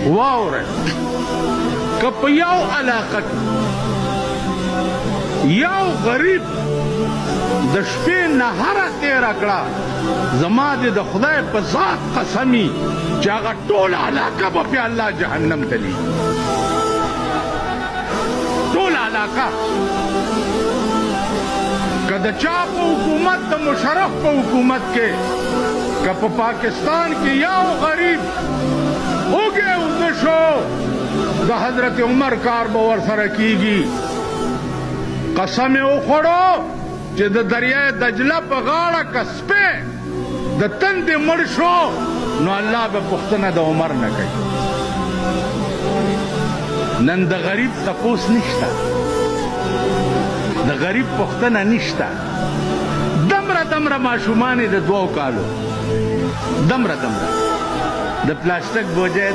واوره که په یو علاقه کې یو غریب د شپې نهره تېره کړه زما دې د خدای په ذات قسمي چې هغه ټوله علاقه به پې الله جهنم ته لیږي ټوله علاقه که د چا په حکومت د مشرف په حکومت کې که په پاکستان کې یو غریب اوږې اوږده شو د حضرت عمر کار به ورسره کیږي قسم یې وخوړو چې د دریای دجله په غاړه که سپی د تندې مړ شو نو الله به پوښتنه د عمر نه کوي نن د غریب تپوس نشته د غریب پوښتنه نشته دمره ماشومان یې د 2 کالو دمره د پلاستیک بوجه